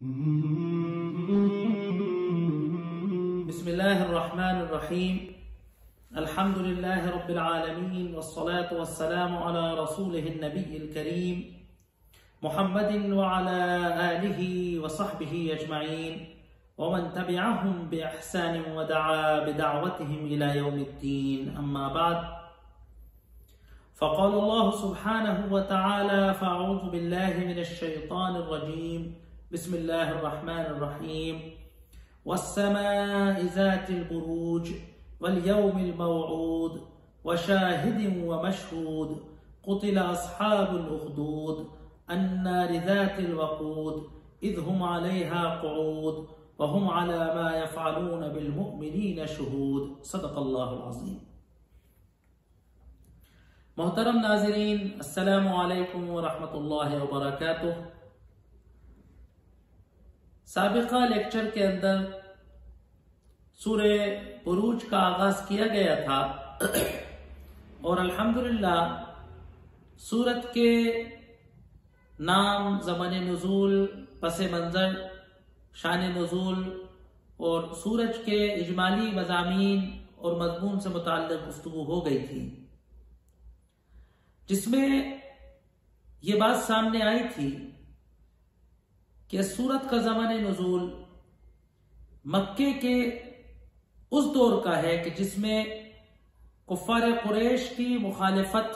بسم الله الرحمن الرحيم. الحمد لله رب العالمين، والصلاة والسلام على رسوله النبي الكريم محمد وعلى آله وصحبه أجمعين ومن تبعهم بإحسان ودعا بدعوتهم إلى يوم الدين. أما بعد، فقال الله سبحانه وتعالى: فأعوذ بالله من الشيطان الرجيم، بسم الله الرحمن الرحيم. والسماء ذات البروج واليوم الموعود وشاهد ومشهود قتل أصحاب الأخدود النار ذات الوقود إذ هم عليها قعود وهم على ما يفعلون بالمؤمنين شهود. صدق اللہ العظیم. محترم ناظرین، السلام علیکم ورحمۃ اللہ وبرکاتہ. سابقہ لیکچر کے اندر سورہ بروج کا آغاز کیا گیا تھا اور الحمدللہ سورت کے نام، زمن نزول، پس منظر، شان نزول اور سورج کے اجمالی مضامین اور مضمون سے متعلق گفتگو ہو گئی تھی، جس میں یہ بات سامنے آئی تھی کہ سورت کا زمانِ نزول مکے کے اس دور کا ہے کہ جس میں کفار قریش کی مخالفت،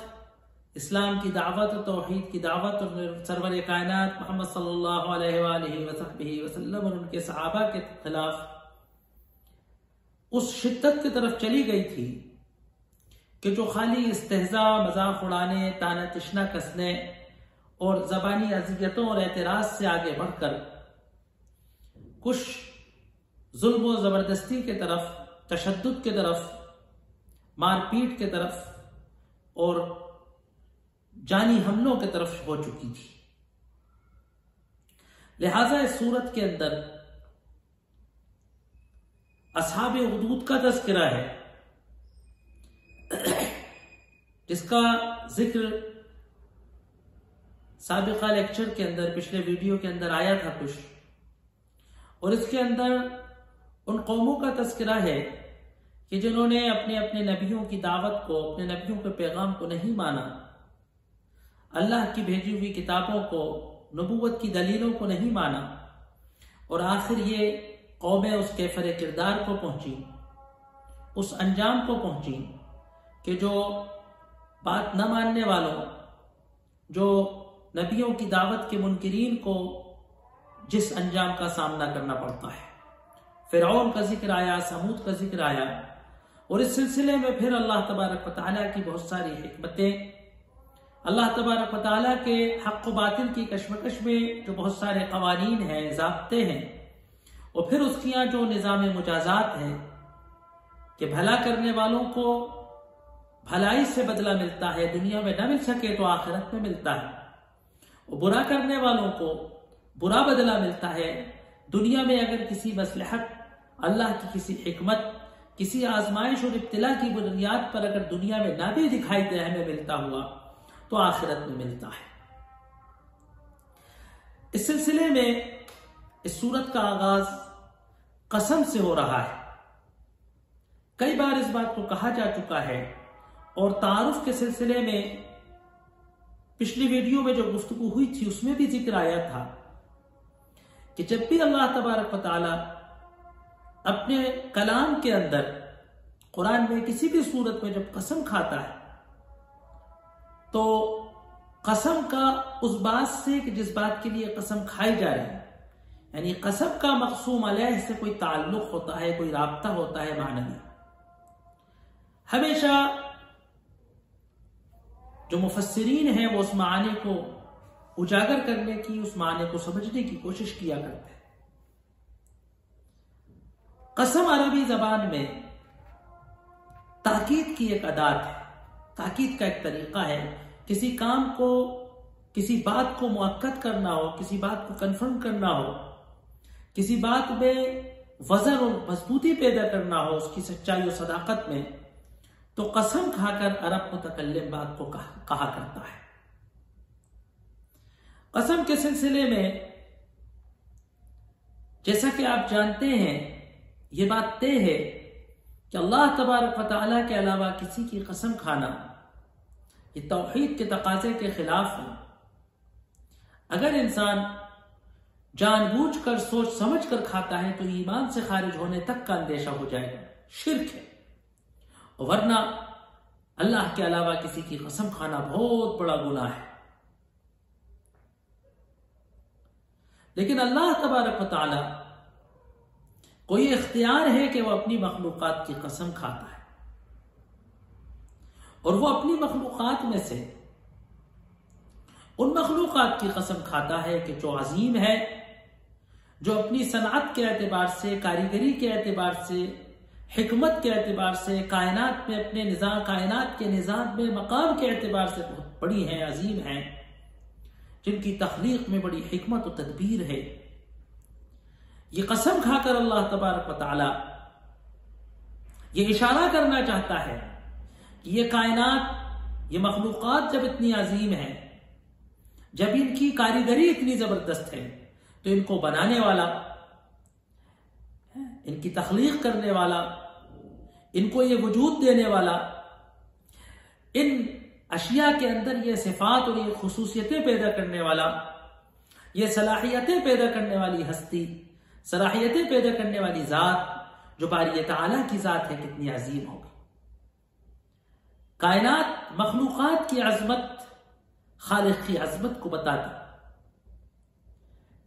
اسلام کی دعوت، توحید کی دعوت اور سرور کائنات محمد صلی اللہ علیہ وآلہ وصحبہ وسلم اور ان کے صحابہ کے خلاف اس شدت کی طرف چلی گئی تھی کہ جو خالی استہزاء، مذاق اڑانے، طعنہ تشنہ کسنے اور زبانی اذیتوں اور اعتراض سے آگے بڑھ کر کچھ ظلم و زبردستی کے طرف، تشدد کے طرف، مار پیٹ کے طرف اور جانی حملوں کے طرف ہو چکی تھی. لہذا اس صورت کے اندر اصحاب اخدود کا تذکرہ ہے، جس کا ذکر سابقہ لیکچر کے اندر، پچھلے ویڈیو کے اندر آیا تھا کچھ، اور اس کے اندر ان قوموں کا تذکرہ ہے کہ جنہوں نے اپنے اپنے نبیوں کی دعوت کو، اپنے نبیوں کے پیغام کو نہیں مانا، اللہ کی بھیجی ہوئی کتابوں کو، نبوت کی دلیلوں کو نہیں مانا، اور آخر یہ قومیں اس کیفر کردار کو پہنچی، اس انجام کو پہنچی کہ جو بات نہ ماننے والوں، جو نبیوں کی دعوت کے منکرین کو جس انجام کا سامنا کرنا پڑتا ہے. فرعون کا ذکر آیا، سمود کا ذکر آیا، اور اس سلسلے میں پھر اللہ تبارک و تعالیٰ کی بہت ساری حکمتیں، اللہ تبارک و تعالیٰ کے حق و باطل کی کشمکش میں جو بہت سارے قوانین ہیں، ضابطے ہیں، اور پھر اس کی جو نظام مجازات ہے کہ بھلا کرنے والوں کو بھلائی سے بدلہ ملتا ہے، دنیا میں نہ مل سکے تو آخرت میں ملتا ہے، اور برا کرنے والوں کو برا بدلہ ملتا ہے. دنیا میں اگر کسی مصلحت، اللہ کی کسی حکمت، کسی آزمائش اور ابتلا کی بنیاد پر اگر دنیا میں نہ بھی دکھائی دے ہمیں ملتا ہوا تو آخرت میں ملتا ہے. اس سلسلے میں اس سورت کا آغاز قسم سے ہو رہا ہے. کئی بار اس بات کو کہا جا چکا ہے، اور تعارف کے سلسلے میں پچھلی ویڈیو میں جو گفتگو ہوئی تھی اس میں بھی ذکر آیا تھا کہ جب بھی اللہ تبارک و تعالی اپنے کلام کے اندر، قرآن میں کسی بھی صورت میں جب قسم کھاتا ہے تو قسم کا اس بات سے کہ جس بات کے لیے قسم کھائی جا رہی ہے، یعنی قسم کا مقسوم علیہ سے کوئی تعلق ہوتا ہے، کوئی رابطہ ہوتا ہے معنوی. ہمیشہ جو مفسرین ہیں وہ اس معنی کو اجاگر کرنے کی، اس معنی کو سمجھنے کی کوشش کیا کرتے ہیں. قسم عربی زبان میں تاکید کی ایک ادات ہے، تاکید کا ایک طریقہ ہے. کسی کام کو، کسی بات کو مؤکد کرنا ہو، کسی بات کو کنفرم کرنا ہو، کسی بات میں وزن اور مضبوطی پیدا کرنا ہو اس کی سچائی و صداقت میں، تو قسم کھا کر عرب متکلم بات کو کہا کرتا ہے. قسم کے سلسلے میں جیسا کہ آپ جانتے ہیں یہ بات طے ہے کہ اللہ تبارک و تعالیٰ کے علاوہ کسی کی قسم کھانا یہ توحید کے تقاضے کے خلاف ہے۔ اگر انسان جان بوجھ کر سوچ سمجھ کر کھاتا ہے تو ایمان سے خارج ہونے تک کا اندیشہ ہو جائے گا، شرک ہے، ورنہ اللہ کے علاوہ کسی کی قسم کھانا بہت بڑا گناہ ہے۔ لیکن اللہ تبارک و تعالی کو یہ اختیار ہے کہ وہ اپنی مخلوقات کی قسم کھاتا ہے، اور وہ اپنی مخلوقات میں سے ان مخلوقات کی قسم کھاتا ہے کہ جو عظیم ہے، جو اپنی صنعت کے اعتبار سے، کاریگری کے اعتبار سے، حکمت کے اعتبار سے، کائنات میں اپنے نظام، کائنات کے نظام میں مقام کے اعتبار سے بہت بڑی ہیں، عظیم ہیں، جن کی تخلیق میں بڑی حکمت و تدبیر ہے۔ یہ قسم کھا کر اللہ تبارک و تعالی یہ اشارہ کرنا چاہتا ہے کہ یہ کائنات، یہ مخلوقات جب اتنی عظیم ہیں، جب ان کی کاریگری اتنی زبردست ہے، تو ان کو بنانے والا، ان کی تخلیق کرنے والا، ان کو یہ وجود دینے والا، ان اشیاء کے اندر یہ صفات اور یہ خصوصیتیں پیدا کرنے والا، یہ صلاحیتیں پیدا کرنے والی ہستی، صلاحیتیں پیدا کرنے والی ذات جو باری تعالیٰ کی ذات ہے، کتنی عظیم ہوگی۔ کائنات، مخلوقات کی عظمت خالق کی عظمت کو بتاتی،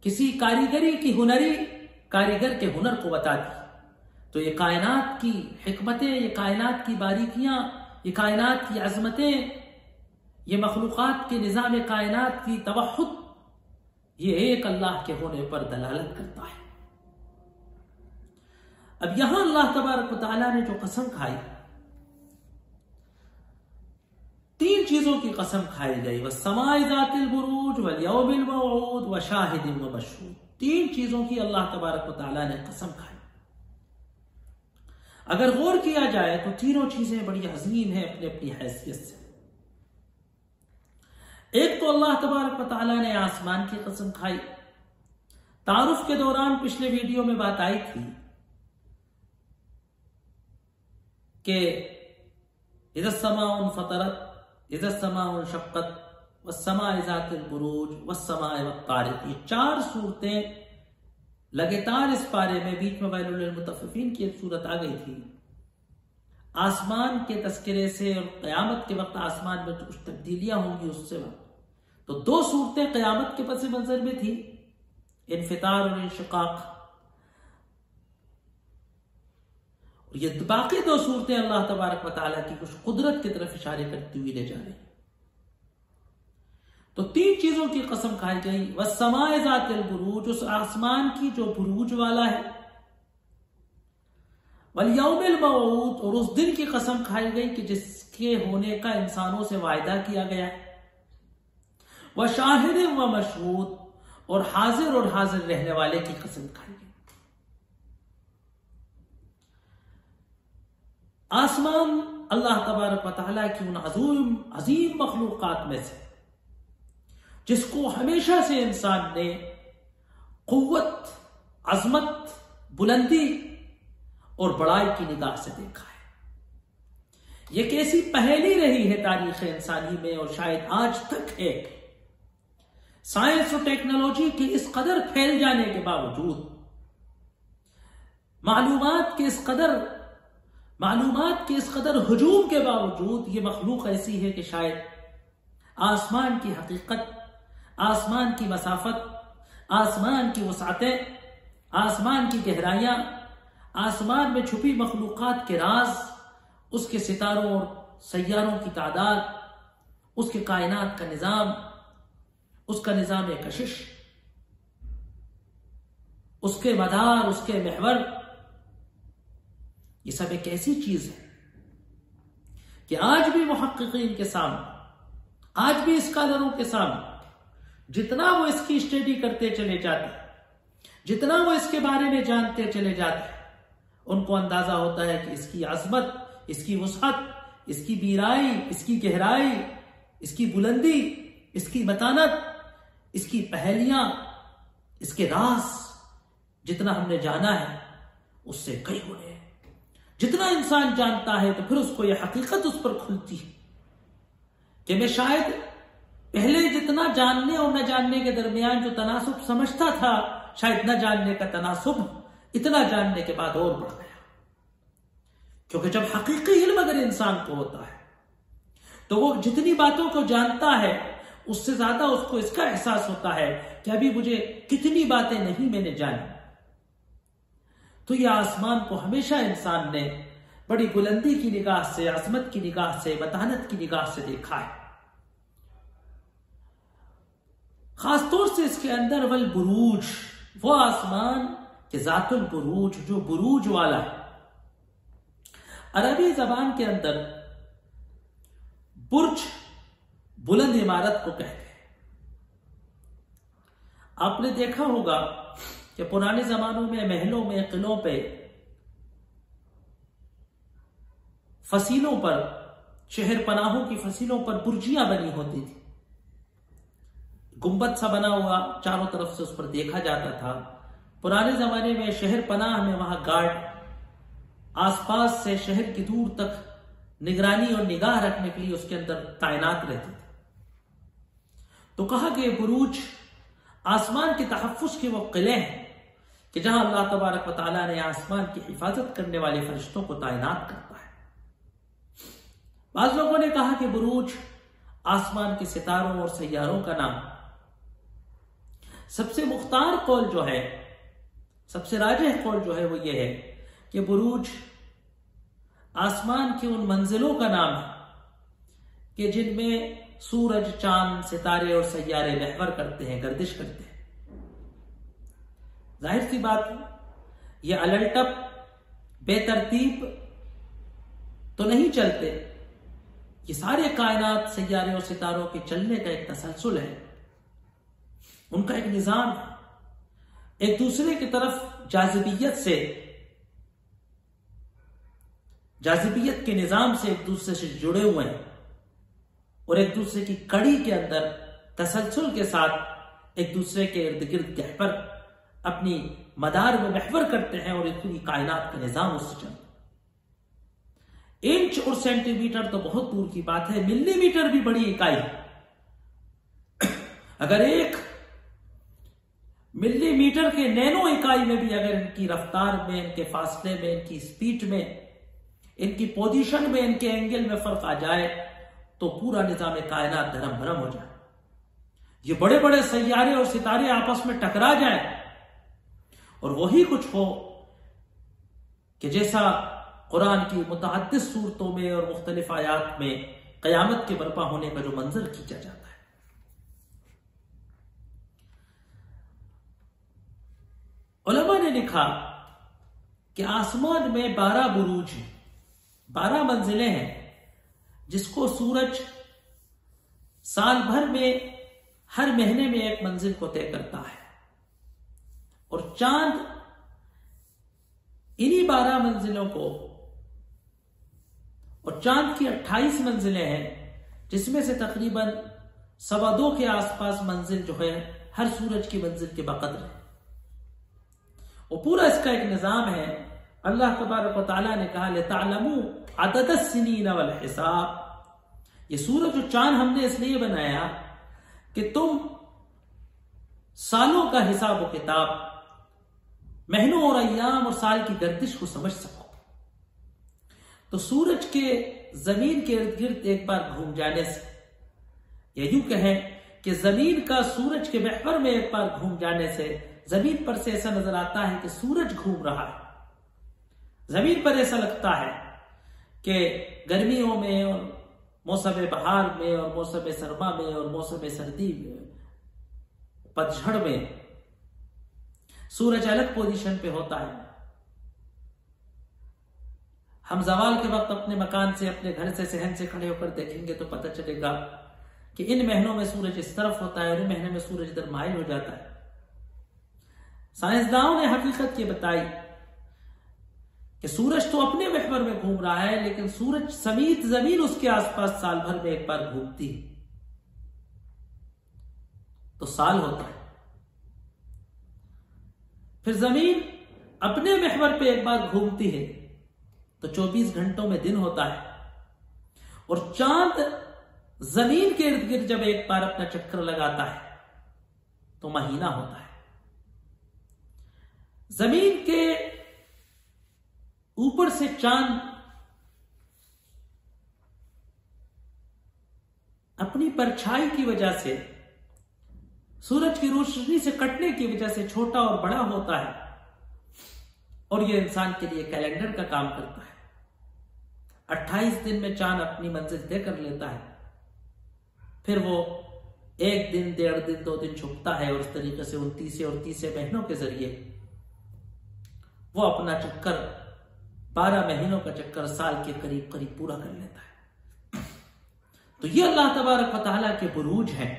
کسی کاریگری کی ہنری کاریگر کے ہنر کو بتاتی۔ تو یہ کائنات کی حکمتیں، یہ کائنات کی باریکیاں، یہ کائنات کی عظمتیں، یہ مخلوقات کے نظام کائنات کی توحد، یہ ایک اللہ کے ہونے پر دلالت کرتا ہے۔ اب یہاں اللہ تبارک و تعالیٰ نے جو قسم کھائی، تین چیزوں کی قسم کھائی گئی، وَالسَّمَاءِ ذَاتِ الْبُرُوجِ وَالْيَوْمِ الْمَوْعُودِ وَشَاهِدٍ وَمَشْهُودٍ، تین چیزوں کی اللہ تبارک و تعالیٰ نے قسم کھائی۔ اگر غور کیا جائے تو تینوں چیزیں بڑی عظیم ہیں اپنی اپنی حیثیت سے۔ ایک تو اللہ تبارک و تعالیٰ نے آسمان کی قسم کھائی۔ تعارف کے دوران پچھلے ویڈیو میں بات آئی تھی کہ اذا السماء انفطرت، اذا السماء انشقت، والسماء ذات البروج، والسماء والطارق، یہ چار صورتیں لگاتار اس پارے میں، بیچ میں ویل للمطففین کی ایک صورت آ گئی تھی، آسمان کے تذکرے سے، اور قیامت کے وقت آسمان میں کچھ تبدیلیاں ہوں گی اس سے وقت۔ تو دو صورتیں قیامت کے پس منظر میں تھی، انفطار اور انشقاق، اور یہ باقی دو صورتیں اللہ تبارک و تعالیٰ کی کچھ قدرت کی طرف اشارے کرتی ہوئی لے جا رہی ہیں۔ تو تین چیزوں کی قسم کھائی گئی، والسماء ذات البروج، اس آسمان کی جو بروج والا ہے، والیوم الموعود، اور اس دن کی قسم کھائی گئی کہ جس کے ہونے کا انسانوں سے وعدہ کیا گیا ہے، وشاہد ومشہود، اور حاضر رہنے والے کی قسم کھائی گئی۔ آسمان اللہ تبارک و تعالیٰ کی ان عظیم مخلوقات میں سے، جس کو ہمیشہ سے انسان نے قوت، عظمت، بلندی اور بڑائی کی نگاہ سے دیکھا ہے۔ یہ کیسی پہیلی رہی ہے تاریخ انسانی میں، اور شاید آج تک ہے۔ سائنس اور ٹیکنالوجی کے اس قدر پھیل جانے کے باوجود، معلومات کے اس قدر ہجوم کے باوجود، یہ مخلوق ایسی ہے کہ شاید آسمان کی حقیقت، آسمان کی مسافت، آسمان کی وسعتیں، آسمان کی گہرائیاں، آسمان میں چھپی مخلوقات کے راز، اس کے ستاروں اور سیاروں کی تعداد، اس کے کائنات کا نظام، اس کا نظام کشش، اس کے مدار، اس کے محور، یہ سب ایک ایسی چیز ہے کہ آج بھی محققین کے سامنے، آج بھی اسکالروں کے سامنے، جتنا وہ اس کی اسٹڈی کرتے چلے جاتے ہیں، جتنا وہ اس کے بارے میں جانتے چلے جاتے ہیں، ان کو اندازہ ہوتا ہے کہ اس کی عظمت، اس کی وسعت، اس کی بیرائی، اس کی گہرائی، اس کی بلندی، اس کی متانت، اس کی پہلیاں، اس کے راز جتنا ہم نے جانا ہے اس سے کئی گنے ہے۔ جتنا انسان جانتا ہے تو پھر اس کو یہ حقیقت اس پر کھلتی ہے کہ میں شاید پہلے جتنا جاننے اور نہ جاننے کے درمیان جو تناسب سمجھتا تھا، شاید نہ جاننے کا تناسب اتنا جاننے کے بعد اور بڑھ گیا۔ کیونکہ جب حقیقی علم اگر انسان کو ہوتا ہے تو وہ جتنی باتوں کو جانتا ہے اس سے زیادہ اس کو اس کا احساس ہوتا ہے کہ ابھی مجھے کتنی باتیں نہیں میں نے جانی۔ تو یہ آسمان کو ہمیشہ انسان نے بڑی بلندی کی نگاہ سے، عظمت کی نگاہ سے، متانت کی نگاہ سے دیکھا ہے۔ خاص طور سے اس کے اندر والبروج، وہ آسمان کہ ذات البروج، جو بروج والا ہے۔ عربی زبان کے اندر برج بلند عمارت کو کہتے ہیں۔ آپ نے دیکھا ہوگا کہ پرانے زمانوں میں محلوں میں، قلعوں پہ، فصیلوں پر، شہر پناہوں کی فصیلوں پر برجیاں بنی ہوتی تھی، گنبد سا بنا ہوا چاروں طرف سے اس پر دیکھا جاتا تھا۔ پرانے زمانے میں شہر پناہ میں وہاں گارڈ آس پاس سے شہر کی دور تک نگرانی اور نگاہ رکھنے کے لیے اس کے اندر تعینات رہتے تھے۔ تو کہا کہ یہ بروج آسمان کے تحفظ کے وہ قلعے ہیں کہ جہاں اللہ تبارک و تعالیٰ نے آسمان کی حفاظت کرنے والے فرشتوں کو تعینات کرتا ہے۔ بعض لوگوں نے کہا کہ بروج آسمان کے ستاروں اور سیاروں کا نام۔ سب سے مختار قول جو ہے، سب سے راجح قول جو ہے وہ یہ ہے کہ بروج آسمان کی ان منزلوں کا نام ہے کہ جن میں سورج، چاند، ستارے اور سیارے محور کرتے ہیں، گردش کرتے ہیں۔ ظاہر سی بات یہ الٹپ بے ترتیب تو نہیں چلتے، یہ سارے کائنات، سیارے اور ستاروں کے چلنے کا ایک تسلسل ہے، ان کا ایک نظام ہے، ایک دوسرے کی طرف جاذبیت کے نظام سے ایک دوسرے سے جڑے ہوئے ہیں، اور ایک دوسرے کی کڑی کے اندر تسلسل کے ساتھ ایک دوسرے کے ارد گرد گہور اپنی مدار میں محور کرتے ہیں، اور پوری کائنات کا نظام اس سے چلتا ہے۔ انچ اور سینٹی میٹر تو بہت دور کی بات ہے، ملی میٹر بھی بڑی اکائی ہے۔ اگر ایک ملی میٹر کے نینو اکائی میں بھی اگر ان کی رفتار میں، ان کے فاصلے میں، ان کی سپیڈ میں، ان کی پوزیشن میں، ان کے اینگل میں فرق آ جائے تو پورا نظام کائنات دھرم بھرم ہو جائے۔ یہ بڑے بڑے سیارے اور ستارے آپس میں ٹکرا جائیں اور وہی کچھ ہو کہ جیسا قرآن کی متعدد صورتوں میں اور مختلف آیات میں قیامت کے برپا ہونے کا جو منظر کھینچا جاتا ہے۔ علماء نے لکھا کہ آسمان میں 12 بروج ہیں، 12 منزلیں ہیں، جس کو سورج سال بھر میں ہر مہینے میں ایک منزل کو طے کرتا ہے، اور چاند انہی 12 منزلوں کو، اور چاند کی 28 منزلیں ہیں، جس میں سے تقریباً 2.25 کے آس پاس منزل جو ہے ہر سورج کی منزل کے بقدر ہے۔ اور پورا اس کا ایک نظام ہے۔ اللہ تبارک و تعالیٰ نے کہا لِتَعْلَمُوا عَدَدَ السِّنِينَ وَالْحِسَابَ، یہ سورج اور چاند ہم نے اس لیے بنایا کہ تم سالوں کا حساب و کتاب، مہینوں اور ایام اور سال کی گردش کو سمجھ سکو۔ تو سورج کے زمین کے ارد گرد ایک بار گھوم جانے سے، یا یوں کہیں کہ زمین کا سورج کے محور میں ایک بار گھوم جانے سے، زمین پر سے ایسا نظر آتا ہے کہ سورج گھوم رہا ہے۔ زمین پر ایسا لگتا ہے کہ گرمیوں میں اور موسم بہار میں اور موسم سرما میں اور موسم سردی میں، پتجھڑ میں سورج الگ پوزیشن پہ ہوتا ہے۔ ہم زوال کے وقت اپنے مکان سے، اپنے گھر سے، صحن سے کھڑے ہو کر دیکھیں گے تو پتہ چلے گا کہ ان مہینوں میں سورج اس طرف ہوتا ہے اور ان مہینوں میں سورج ادھر مائل ہو جاتا ہے۔ سائنسدانوں نے حقیقت یہ بتائی کہ سورج تو اپنے محور میں گھوم رہا ہے، لیکن سورج سمیت زمین اس کے آس پاس سال بھر میں ایک بار گھومتی ہے، تو سال ہوتا ہے۔ پھر زمین اپنے محور پہ ایک بار گھومتی ہے تو 24 گھنٹوں میں دن ہوتا ہے، اور چاند زمین کے ارد گرد جب ایک بار اپنا چکر لگاتا ہے تو مہینہ ہوتا ہے۔ زمین کے اوپر سے چاند اپنی پرچھائی کی وجہ سے، سورج کی روشنی سے کٹنے کی وجہ سے چھوٹا اور بڑا ہوتا ہے، اور یہ انسان کے لیے کیلنڈر کا کام کرتا ہے۔ 28 دن میں چاند اپنی منزل طے کر لیتا ہے، پھر وہ 1 دن، 1.5 دن، 2 دن چھپتا ہے، اور اس طریقے سے 29 اور 30 مہینوں کے ذریعے وہ اپنا چکر، 12 مہینوں کا چکر سال کے قریب قریب پورا کر لیتا ہے۔ تو یہ اللہ تبارک و تعالیٰ کے بروج ہیں۔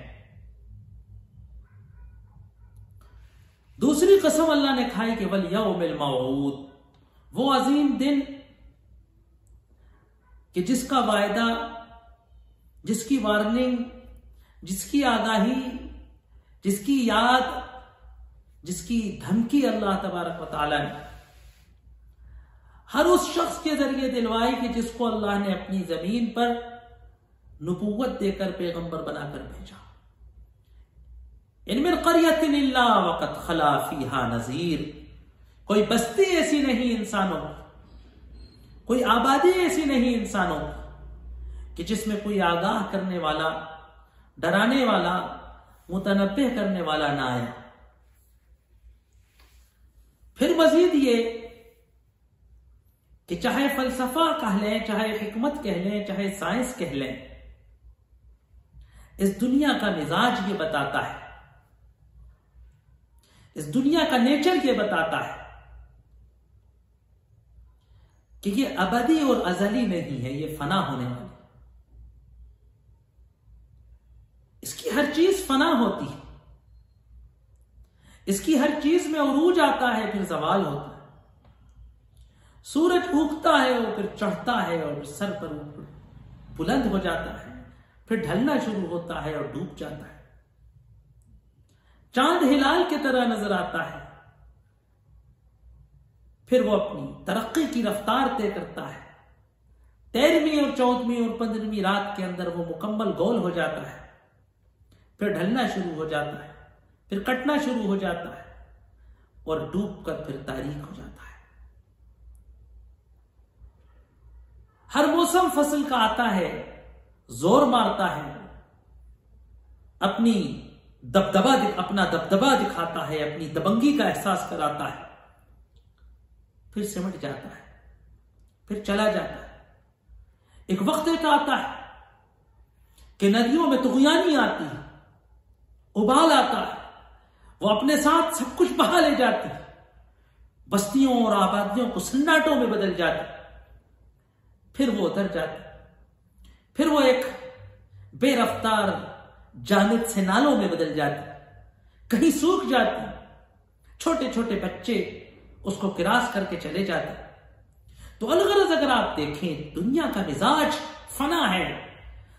دوسری قسم اللہ نے کھائی کہ وَالْيَوْمِ الْمَوْعُودِ، وہ عظیم دن کہ جس کا وعدہ، جس کی وارننگ، جس کی آگاہی، جس کی یاد، جس کی دھمکی اللہ تبارک و تعالیٰ نے ہر اس شخص کے ذریعے دلوائی کہ جس کو اللہ نے اپنی زمین پر نبوت دے کر پیغمبر بنا کر بھیجا۔ ان من قریۃ الا وقد خلا فیہا نذیر، کوئی بستی ایسی نہیں انسانوں، کوئی آبادی ایسی نہیں انسانوں کہ جس میں کوئی آگاہ کرنے والا، ڈرانے والا، متنبہ کرنے والا نہ آیا۔ پھر مزید یہ کہ چاہے فلسفہ کہہ لیں، چاہے حکمت کہہ لیں، چاہے سائنس کہہ لیں، اس دنیا کا مزاج یہ بتاتا ہے، اس دنیا کا نیچر یہ بتاتا ہے کہ یہ ابدی اور ازلی نہیں ہے، یہ فنا ہونے والی، اس کی ہر چیز فنا ہوتی ہے، اس کی ہر چیز میں عروج آتا ہے، پھر زوال ہوتا ہے۔ سورج اگتا ہے اور پھر چڑھتا ہے اور سر پر بلند ہو جاتا ہے، پھر ڈھلنا شروع ہوتا ہے اور ڈوب جاتا ہے۔ چاند ہلال کی طرح نظر آتا ہے، پھر وہ اپنی ترقی کی رفتار طے کرتا ہے، 13ویں اور 14ویں اور 15ویں رات کے اندر وہ مکمل گول ہو جاتا ہے، پھر ڈھلنا شروع ہو جاتا ہے، پھر کٹنا شروع ہو جاتا ہے، اور ڈوب کر پھر تاریک ہو جاتا ہے۔ ہر موسم فصل کا آتا ہے، زور مارتا ہے، اپنا دبدبا دکھاتا ہے، اپنی دبنگی کا احساس کراتا ہے، پھر سمٹ جاتا ہے، پھر چلا جاتا ہے۔ ایک وقت ایسا آتا ہے کہ ندیوں میں طغیانی آتی ہے، ابال آتا ہے، وہ اپنے ساتھ سب کچھ بہا لے جاتی ہے، بستیوں اور آبادیوں کو سناٹوں میں بدل جاتی ہے، پھر وہ اتر جاتی ہے، پھر وہ ایک بے رفتار جامد سے نالوں میں بدل جاتی، کہیں سوکھ جاتی، چھوٹے چھوٹے بچے اس کو کراس کر کے چلے جاتے۔ تو الغرض اگر آپ دیکھیں دنیا کا مزاج فنا ہے۔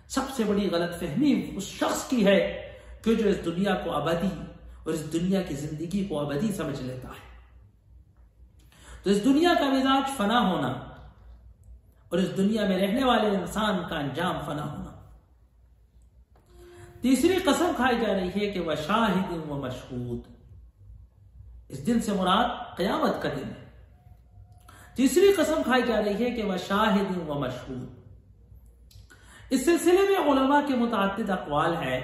سب سے بڑی غلط فہمی اس شخص کی ہے کہ جو اس دنیا کو ابدی اور اس دنیا کی زندگی کو ابدی سمجھ لیتا ہے۔ تو اس دنیا کا مزاج فنا ہونا اور اس دنیا میں رہنے والے انسان کا انجام فنا ہونا۔ تیسری قسم کھائی جا رہی ہے کہ وَشَاهِدٍ وَمَشْهُودٍ، اس دن سے مراد قیامت کا دن ہے۔ تیسری قسم کھائی جا رہی ہے کہ وَشَاهِدٍ وَمَشْهُودٍ۔ اس سلسلے میں علماء کے متعدد اقوال ہیں۔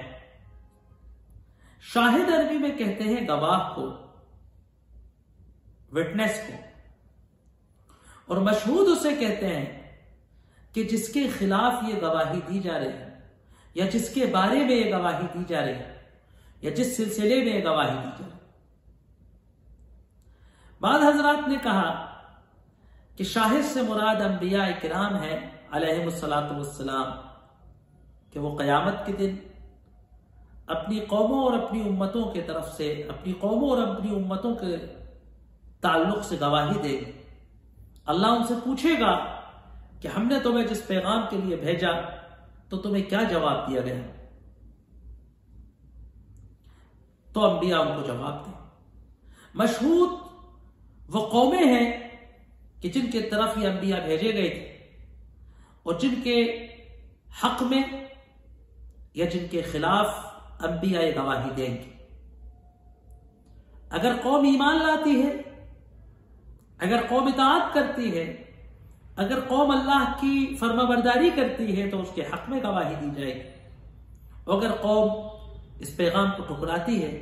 شاہد عربی میں کہتے ہیں گواہ کو، وٹنس کو، اور مشہود اسے کہتے ہیں کہ جس کے خلاف یہ گواہی دی جا رہی ہے، یا جس کے بارے میں یہ گواہی دی جا رہی ہے، یا جس سلسلے میں یہ گواہی دی جا رہی ہے۔ بعض حضرات نے کہا کہ شاہد سے مراد انبیاء کرام ہیں علیہم الصلاۃ والسلام، کہ وہ قیامت کے دن اپنی قوموں اور اپنی امتوں کے طرف سے، اپنی قوموں اور اپنی امتوں کے تعلق سے گواہی دے گے۔ اللہ ان سے پوچھے گا کہ ہم نے تمہیں جس پیغام کے لیے بھیجا تو تمہیں کیا جواب دیا گیا؟ تو انبیاء ان کو جواب دیں۔ مشہود وہ قومیں ہیں کہ جن کے طرف یہ انبیاء بھیجے گئے تھے اور جن کے حق میں یا جن کے خلاف انبیاء گواہی دیں گے. اگر قوم ایمان لاتی ہے، اگر قوم اطاعت کرتی ہے، اگر قوم اللہ کی فرمانبرداری کرتی ہے تو اس کے حق میں گواہی دی جائے گی. اور اگر قوم اس پیغام کو ٹھکراتی ہے،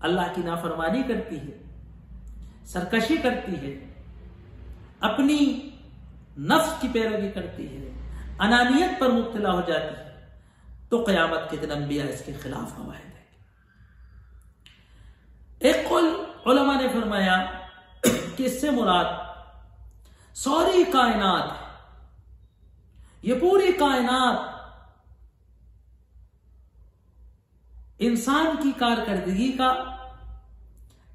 اللہ کی نافرمانی کرتی ہے، سرکشی کرتی ہے، اپنی نفس کی پیروی کرتی ہے، انانیت پر مبتلا ہو جاتی ہے، تو قیامت کے دن انبیاء اس کے خلاف گواہی دیں گے. ایک قول علماء نے فرمایا کہ اس سے مراد ساری کائنات ہے. یہ پوری کائنات انسان کی کارکردگی کا،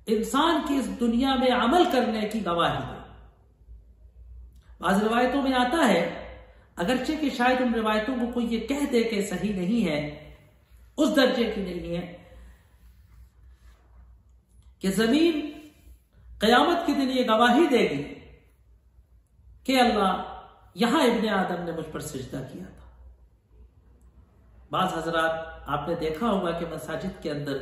انسان کی اس دنیا میں عمل کرنے کی گواہی ہے. بعض روایتوں میں آتا ہے، اگرچہ کہ شاید ان روایتوں کو کوئی یہ کہہ دے کہ صحیح نہیں ہے، اس درجے کی نہیں ہے، کہ زمین قیامت کے دن یہ گواہی دے گی کہ اللہ، یہاں ابن آدم نے مجھ پر سجدہ کیا تھا. بعض حضرات آپ نے دیکھا ہوگا کہ مساجد کے اندر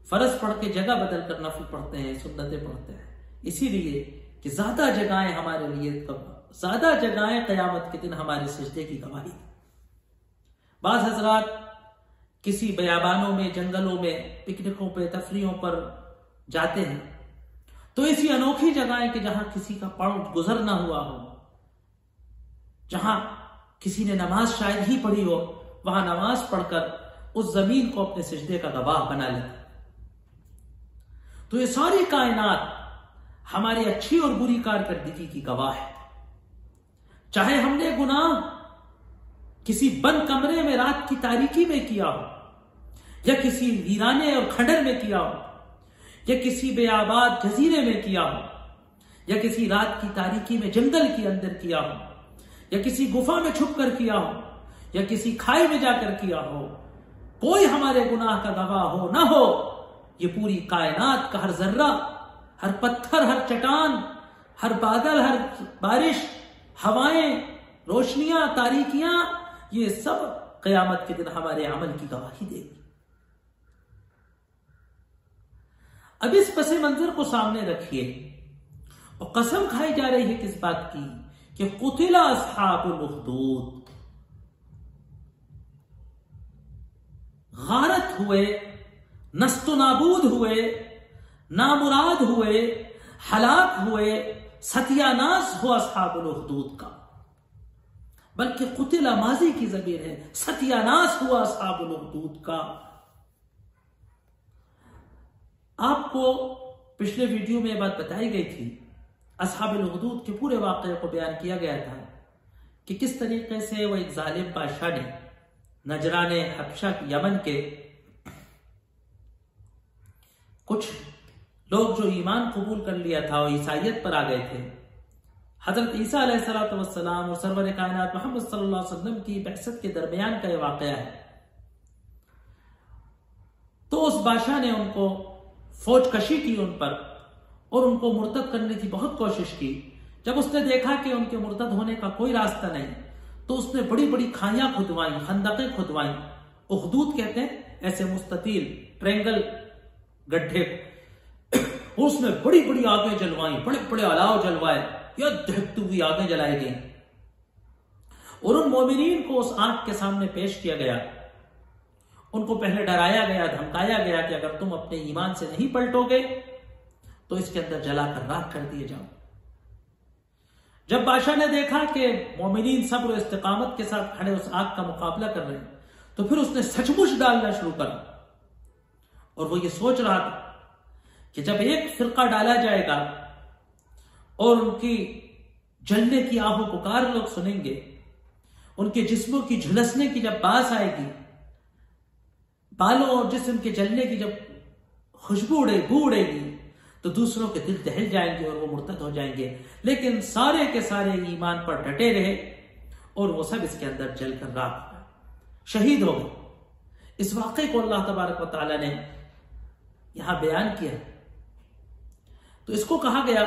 فرض پڑھ کے جگہ بدل کر نفل پڑھتے ہیں، سنتیں پڑھتے ہیں، اسی لیے کہ زیادہ جگہیں ہمارے لیے زیادہ جگہیں قیامت کے دن ہمارے سجدے کی گواہی. بعض حضرات کسی بیابانوں میں، جنگلوں میں، پکنکوں پہ، تفریحوں پر جاتے ہیں تو ایسی انوکھی جگہیں کہ جہاں کسی کا پاؤں گزر نہ ہوا ہو، جہاں کسی نے نماز شاید ہی پڑھی ہو، وہاں نماز پڑھ کر اس زمین کو اپنے سجدے کا گواہ بنا لیتے. تو یہ ساری کائنات ہماری اچھی اور بری کارکردگی کی گواہ ہے. چاہے ہم نے گناہ کسی بند کمرے میں رات کی تاریکی میں کیا ہو، یا کسی ویرانے اور کھنڈر میں کیا ہو، یا کسی بے آباد جزیرے میں کیا ہو، یا کسی رات کی تاریکی میں جنگل کے اندر کیا ہو، یا کسی گفا میں چھپ کر کیا ہو، یا کسی کھائی میں جا کر کیا ہو، کوئی ہمارے گناہ کا گواہ ہو نہ ہو، یہ پوری کائنات کا ہر ذرہ، ہر پتھر، ہر چٹان، ہر بادل، ہر بارش، ہوائیں، روشنیاں، تاریکیاں، یہ سب قیامت کے دن ہمارے عمل کی گواہی دے گی. اب اس پس منظر کو سامنے رکھیے اور قسم کھائی جا رہی ہے کس بات کی کہ قتل اصحاب الاخدود، غارت ہوئے، نست و نابود ہوئے، نامراد ہوئے، ہلاک ہوئے، ستیاناش ہوا اصحاب الاخدود کا. بلکہ قتل ماضی کی ضمیر ہے، ستیاناش ہوا اصحاب الاخدود کا. آپ کو پچھلے ویڈیو میں یہ بات بتائی گئی تھی، اصحاب الاخدود کے پورے واقعے کو بیان کیا گیا تھا کہ کس طریقے سے وہ ایک ظالم بادشاہ نے نجران حبشہ یمن کے کچھ لوگ جو ایمان قبول کر لیا تھا اور عیسائیت پر آ گئے تھے، حضرت عیسیٰ علیہ السلام اور سرور کائنات محمد صلی اللہ علیہ وسلم کی بعثت کے درمیان کا یہ واقعہ ہے. تو اس بادشاہ نے ان کو فوج کشی کی ان پر اور ان کو مرتد کرنے کی بہت کوشش کی. جب اس نے دیکھا کہ ان کے مرتد ہونے کا کوئی راستہ نہیں تو اس نے بڑی بڑی کھائیاں کھدوائیں، خندقیں کھدوائیں. اخدود کہتے ہیں ایسے مستطیل ٹرینگل گڈھے، اور اس میں بڑی بڑی آگیں جلوائیں، بڑے بڑے الاؤ جلوائے یا دہکتی ہوئی آگیں جلائی گئیں، اور ان مومنین کو اس آنکھ کے سامنے پیش کیا گیا. ان کو پہلے ڈرایا گیا، دھمکایا گیا کہ اگر تم اپنے ایمان سے نہیں پلٹو گے تو اس کے اندر جلا کر راکھ کر دیے جاؤ. جب بادشاہ نے دیکھا کہ مومنین صبر و استقامت کے ساتھ کھڑے اس آگ کا مقابلہ کر رہے ہیں تو پھر اس نے سچ مچ ڈالنا شروع کرا. اور وہ یہ سوچ رہا تھا کہ جب ایک فرقہ ڈالا جائے گا اور ان کی جلنے کی آہ و پکار لوگ سنیں گے، ان کے جسموں کی جھلسنے کی جب باس آئے گی، بالوں اور جسم کے جلنے کی جب خوشبو بو اڑے گی، تو دوسروں کے دل دہل جائیں گے اور وہ مرتد ہو جائیں گے. لیکن سارے کے سارے ایمان پر ڈٹے رہے اور وہ سب اس کے اندر جل کر راکھ ہو گئے، شہید ہو گئے. اس واقعے کو اللہ تبارک و تعالی نے یہاں بیان کیا تو اس کو کہا گیا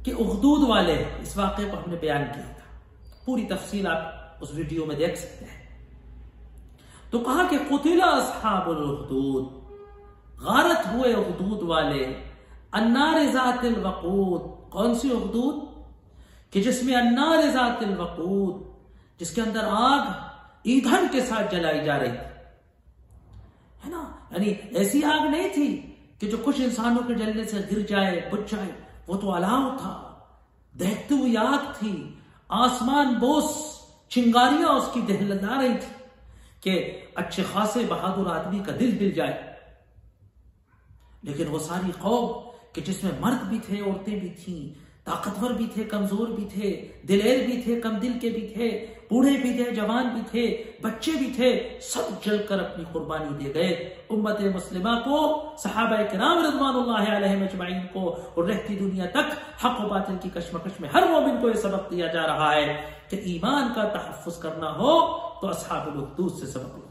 کہ اخدود والے، اس واقعے کو ہم نے بیان کیا تھا، پوری تفصیل آپ اس ویڈیو میں دیکھ سکتے ہیں۔ تو کہا کہ قتل اصحاب الاخدود، غارت ہوئے اخدود والے، النار ذات الوقود، کون سی اخدود؟ کہ جس میں النار ذات الوقود، جس کے اندر آگ ایندھن کے ساتھ جلائی جا رہی تھی، ہے نا، یعنی ایسی آگ نہیں تھی کہ جو کچھ انسانوں کے جلنے سے گر جائے، بجھ جائے، وہ تو الاؤ تھا، دہتی ہوئی آگ تھی، آسمان بوس چنگاریاں اس کی دہلدا رہی تھی کہ اچھے خاصے بہادر آدمی کا دل ہل جائے۔ لیکن وہ ساری قوم کہ جس میں مرد بھی تھے، عورتیں بھی تھیں، طاقتور بھی تھے، کمزور بھی تھے، دلیر بھی تھے، کم دل کے بھی تھے، بوڑھے بھی تھے، جوان بھی تھے، بچے بھی تھے، سب جل کر اپنی قربانی دے گئے۔ امت مسلمہ کو، صحابہ کرام رضوان اللہ علیہم اجمعین کو، اور رہتی دنیا تک حق و باطل کی کشمکش میں ہر مومن کو یہ سبق دیا جا رہا ہے کہ ایمان کا تحفظ کرنا ہو تو اصحاب الاخدود سے سبق لو۔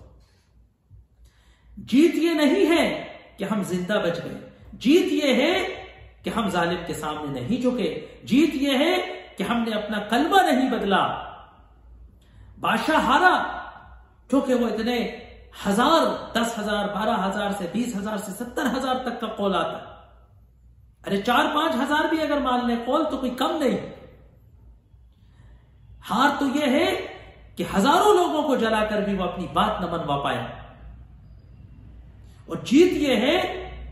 جیت یہ نہیں ہے کہ ہم زندہ بچ گئے، جیت یہ ہے کہ ہم ظالم کے سامنے نہیں جھکے، جیت یہ ہے کہ ہم نے اپنا کلمہ نہیں بدلا۔ بادشاہ ہارا کیونکہ وہ اتنے ہزار، 10,000، 12,000 سے 20,000 سے 70,000 تک کا قول آتا، ارے 4-5 ہزار بھی اگر مان لیں قول تو کوئی کم نہیں۔ ہار تو یہ ہے کہ ہزاروں لوگوں کو جلا کر بھی وہ اپنی بات نہ منوا پایا، اور جیت یہ ہے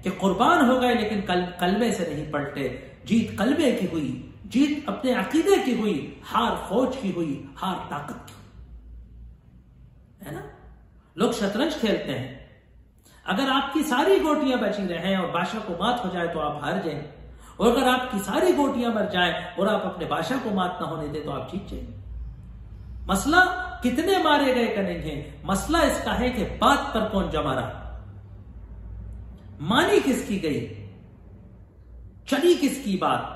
کہ قربان ہو گئے لیکن کلمے سے نہیں پلٹے۔ جیت کلمے کی ہوئی، جیت اپنے عقیدے کی ہوئی، ہار فوج کی ہوئی، ہار طاقت کی، ہے نا۔ لوگ شطرنج کھیلتے ہیں، اگر آپ کی ساری گوٹیاں بچی رہیں اور بادشاہ کو مات ہو جائے تو آپ ہار جائیں، اور اگر آپ کی ساری گوٹیاں مر جائیں اور آپ اپنے بادشاہ کو مات نہ ہونے دیں تو آپ جیت جائیں۔ مسئلہ کتنے مارے گئے کا نہیں ہے، مسئلہ اس کا ہے کہ بات پر کون جمع رہا، مانی کس کی گئی، چلی کس کی بات۔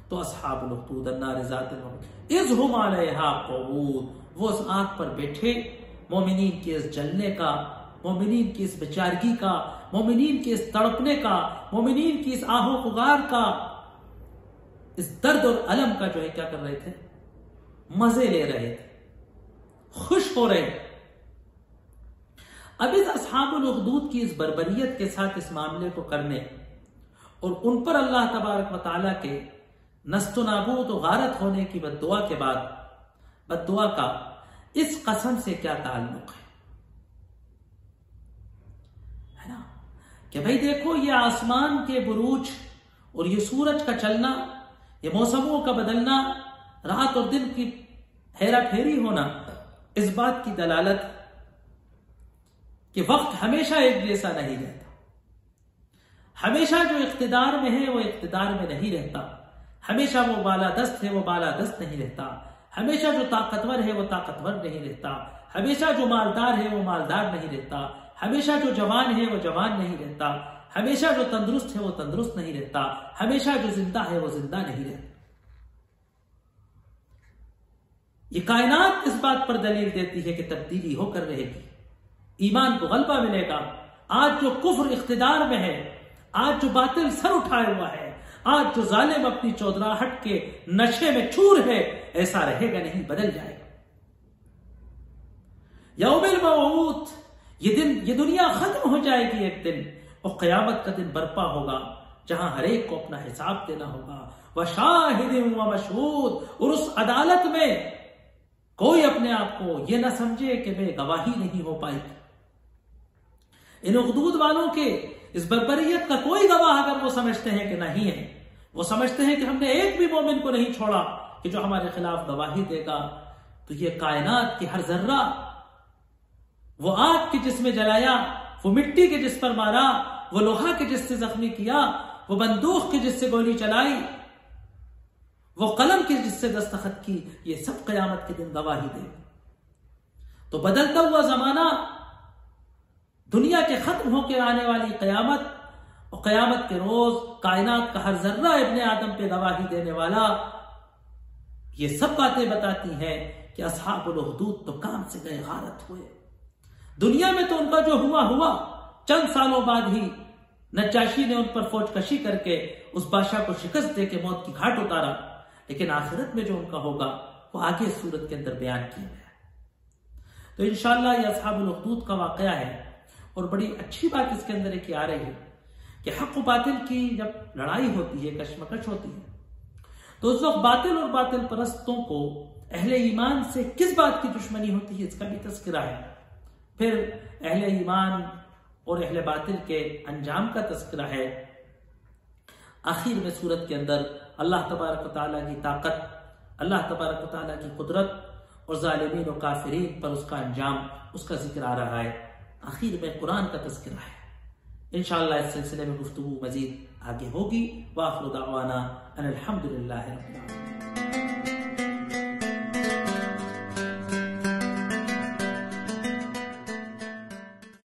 تو اصحاب الاخدود النار ذات الوقود اذ هم علیہا قعود، وہ اس آگ پر بیٹھے، مومنین کے اس جلنے کا، مومنین کی اس بیچارگی کا، مومنین کے اس تڑپنے کا، مومنین کی اس آہ و پکار کا، اس درد اور الم کا جو ہے کیا کر رہے تھے، مزے لے رہے تھے، خوش ہو رہے تھے۔ اب اس اصحاب الاخدود کی اس بربریت کے ساتھ اس معاملے کو کرنے اور ان پر اللہ تبارک و تعالیٰ کے نست و نابود و غارت ہونے کی بد دعا کے بعد، بد دعا کا اس قسم سے کیا تعلق ہے نا، کہ بھائی دیکھو یہ آسمان کے بروج اور یہ سورج کا چلنا، یہ موسموں کا بدلنا، رات اور دن کی ہیرا پھیری ہونا، اس بات کی دلالت کہ وقت ہمیشہ ایک جیسا نہیں رہتا، ہمیشہ جو اقتدار میں ہے وہ اقتدار میں نہیں رہتا، ہمیشہ وہ بالادست ہے وہ بالادست نہیں رہتا، ہمیشہ جو طاقتور ہے وہ طاقتور نہیں رہتا، ہمیشہ جو مالدار ہے وہ مالدار نہیں رہتا، ہمیشہ جو جوان ہے وہ جوان نہیں رہتا، ہمیشہ جو تندرست ہے وہ تندرست نہیں رہتا، ہمیشہ جو زندہ ہے وہ زندہ نہیں رہتا۔ یہ کائنات اس بات پر دلیل دیتی ہے کہ تبدیلی ہو کر رہے گی، ایمان کو غلبہ ملے گا۔ آج جو کفر اقتدار میں ہے، آج جو باطل سر اٹھائے ہوا ہے، آج جو ظالم اپنی چودراہٹ کے نشے میں چور ہے، ایسا رہے گا نہیں، بدل جائے گا۔ یوم الموعود، یہ دنیا ختم ہو جائے گی ایک دن، اور قیامت کا دن برپا ہوگا جہاں ہر ایک کو اپنا حساب دینا ہوگا۔ وَشَاهِدٍ وَمَشْهُودٍ، اور اس عدالت میں کوئی اپنے آپ کو یہ نہ سمجھے کہ میں گواہی نہیں ہو پائی۔ ان اخدود والوں کے اس بربریت کا کوئی گواہ اگر وہ سمجھتے ہیں کہ نہیں ہے، وہ سمجھتے ہیں کہ ہم نے ایک بھی مومن کو نہیں چھوڑا کہ جو ہمارے خلاف گواہی دے گا، تو یہ کائنات کی ہر ذرہ، وہ آگ کے جس میں جلایا، وہ مٹی کے جس پر مارا، وہ لوہا کے جس سے زخمی کیا، وہ بندوق کے جس سے گولی چلائی، وہ قلم کی جس سے دستخط کی، یہ سب قیامت کے دن گواہی دے گا۔ تو بدلتا ہوا زمانہ، دنیا کے ختم ہو کے آنے والی قیامت، اور قیامت کے روز کائنات کا ہر ذرہ ابن آدم پہ گواہی دینے والا، یہ سب باتیں بتاتی ہیں کہ اصحاب الاخدود تو کام سے گئے، غارت ہوئے۔ دنیا میں تو ان کا جو ہوا چند سالوں بعد ہی نجاشی نے ان پر فوج کشی کر کے اس بادشاہ کو شکست دے کے موت کی گھاٹ اتارا، لیکن آخرت میں جو ان کا ہوگا وہ آگے سورت کے اندر بیان کیا گیا ہے۔ تو انشاءاللہ یہ اصحاب الاخدود کا واقعہ ہے، اور بڑی اچھی بات اس کے اندر ایک آ رہی ہے کہ حق و باطل کی جب لڑائی ہوتی ہے، کشمکش ہوتی ہے، تو اس وقت باطل اور باطل پرستوں کو اہل ایمان سے کس بات کی دشمنی ہوتی ہے اس کا بھی تذکرہ ہے، پھر اہل ایمان اور اہل باطل کے انجام کا تذکرہ ہے، آخر میں سورت کے اندر اللہ تبارک و تعالیٰ کی طاقت، اللہ تبارک و تعالیٰ کی قدرت اور ظالمین و کافرین پر اس کا انجام، اس کا ذکر آ رہا ہے، آخر میں قرآن کا تذکرہ ہے۔ انشاءاللہ اس سلسلے میں گفتگو مزید آگے ہوگی۔ وآخر دعوانا ان الحمدللہ رب العالمین۔